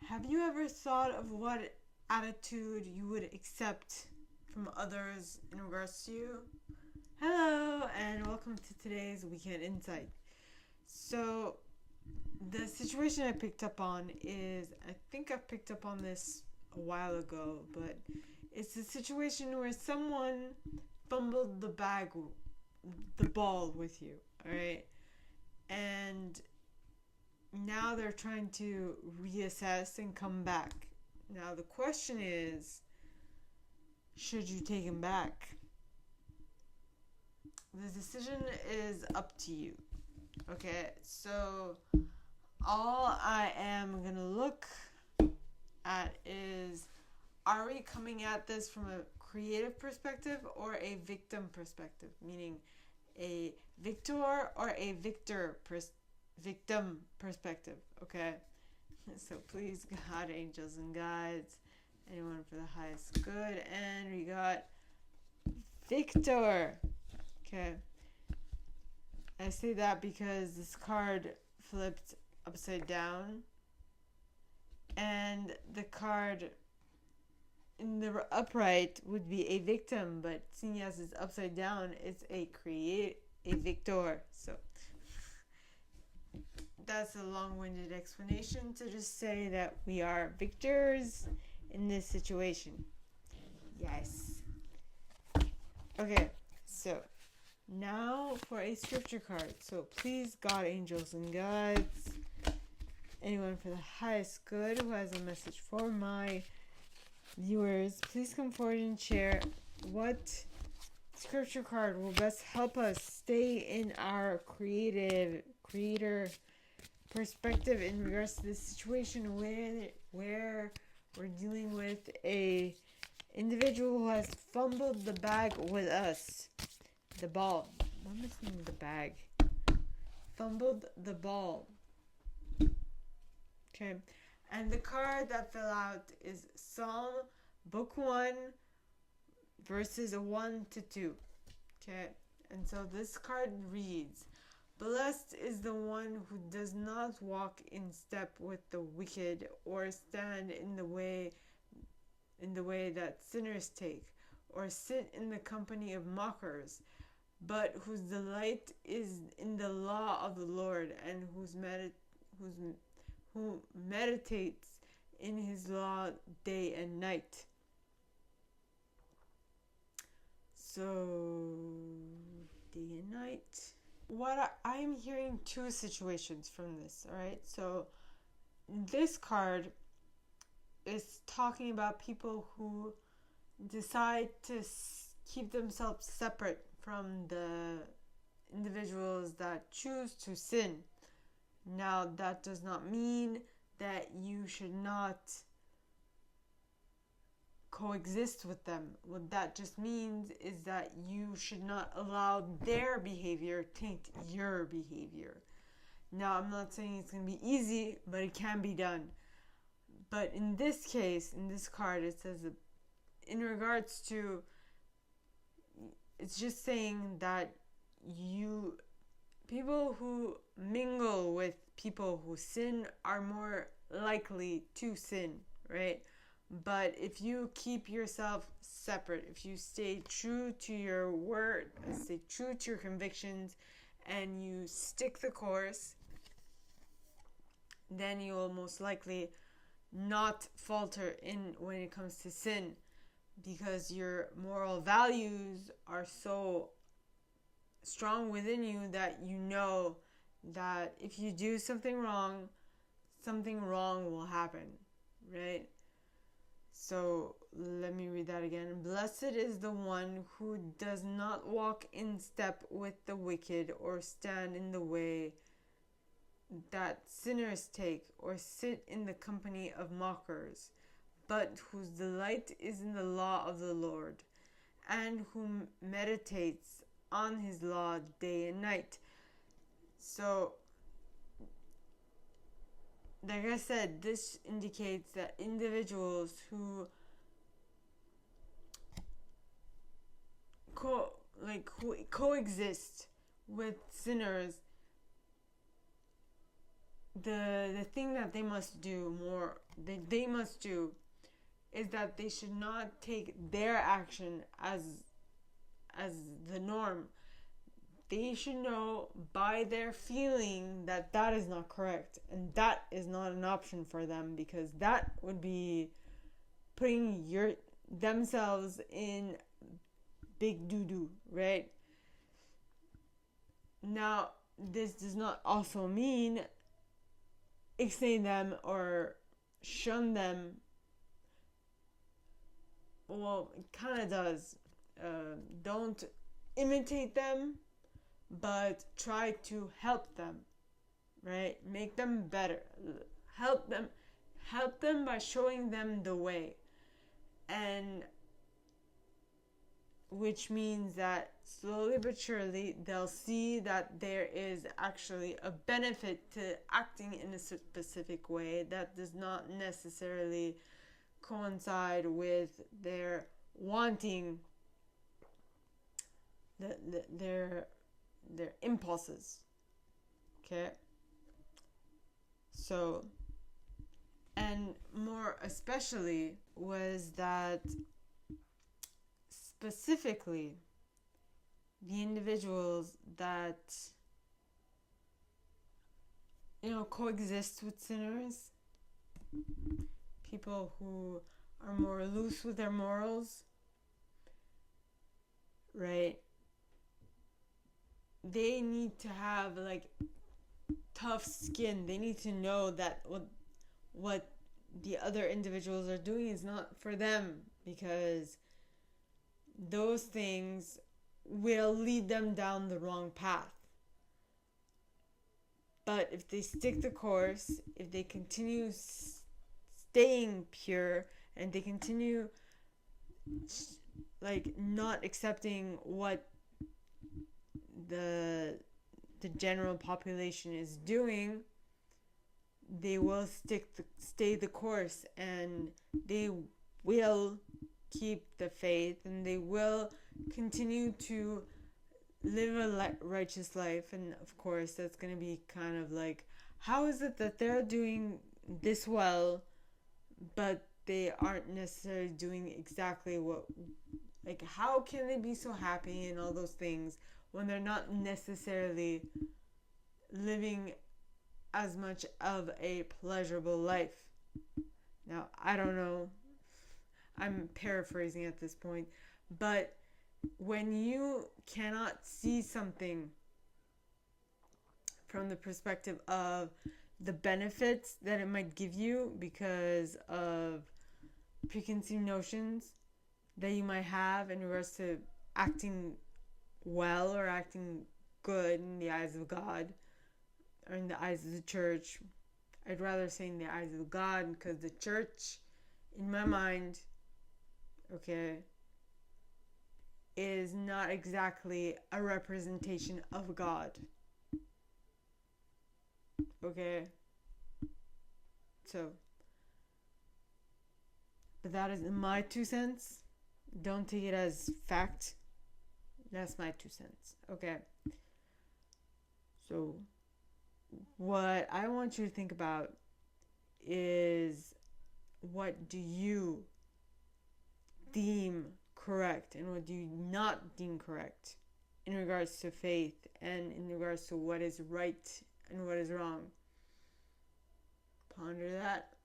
Have you ever thought of what attitude you would accept from others in regards to you? Hello, and welcome to today's Weekend Insight. So, the situation I picked up on is, I think I picked up on this a while ago, but it's a situation where someone fumbled the ball with you, alright? And now they're trying to reassess and come back. Now the question is, should you take him back? The decision is up to you. Okay, so all I am gonna look at is, are we coming at this from a creative perspective or a victim perspective? Meaning a victor or a victim perspective, okay? So please, God, angels and guides, anyone for the highest good. And we got Victor. Okay. I say that because this card flipped upside down, and the card in the upright would be a victim, but seeing as it's upside down, it's a victor. So that's a long-winded explanation to just say that we are victors in this situation. Yes. Okay, so now for a scripture card. So please, God, angels, and guides, anyone for the highest good who has a message for my viewers, please come forward and share what scripture card will best help us stay in our creator perspective in regards to this situation where we're dealing with a individual who has fumbled the bag with us. The ball. I'm missing the bag. Fumbled the ball. Okay. And the card that fell out is Psalm Book 1, verses 1 to 2. Okay. And so this card reads, "Blessed is the one who does not walk in step with the wicked, or stand in the way that sinners take, or sit in the company of mockers, but whose delight is in the law of the Lord, and who meditates in his law day and night." So, day and night. I'm hearing two situations from this, alright? So, this card is talking about people who decide to keep themselves separate from the individuals that choose to sin. Now, that does not mean that you should not coexist with them. What that just means is that you should not allow their behavior taint your behavior. Now, I'm not saying it's going to be easy, but it can be done. But in this case, in this card, it says that in regards to, it's just saying that people who mingle with people who sin are more likely to sin, right? But if you keep yourself separate, if you stay true to your word, stay true to your convictions, and you stick the course, then you will most likely not falter in when it comes to sin, because your moral values are so strong within you that you know that if you do something wrong will happen, right? So let me read that again. "Blessed is the one who does not walk in step with the wicked, or stand in the way that sinners take, or sit in the company of mockers, but whose delight is in the law of the Lord, and who meditates on his law day and night." So, like I said, this indicates that individuals who coexist with sinners, the thing that they must do more, they must do, is that they should not take their action as the norm. They should know by their feeling that that is not correct, and that is not an option for them, because that would be putting themselves in big doo-doo, right? Now, this does not also mean ixnay them or shun them. Well, it kind of does. Don't imitate them, but try to help them, right? Make them better. Help them by showing them the way. And which means that slowly but surely they'll see that there is actually a benefit to acting in a specific way that does not necessarily coincide with their wanting their impulses. Okay? So, and more especially was that specifically the individuals that coexist with sinners, people who are more loose with their morals, right? They need to have tough skin. They need to know that what the other individuals are doing is not for them, because those things will lead them down the wrong path. But if they stick the course, if they continue staying pure, and they continue not accepting what the general population is doing, they will stay the course, and they will keep the faith, and they will continue to live a righteous life. And of course that's going to be kind of how is it that they're doing this well but they aren't necessarily doing exactly what, how can they be so happy and all those things when they're not necessarily living as much of a pleasurable life? Now, I don't know, I'm paraphrasing at this point, but when you cannot see something from the perspective of the benefits that it might give you because of preconceived notions that you might have in regards to acting well or acting good in the eyes of God or in the eyes of the church. I'd rather say in the eyes of God, because the church, in my mind, okay, is not exactly a representation of God. Okay? So, but that is my 2 cents. Don't take it as fact. That's my 2 cents. Okay? So, what I want you to think about is, what do you deem correct and what do you not deem correct in regards to faith and in regards to what is right and what is wrong? Ponder that.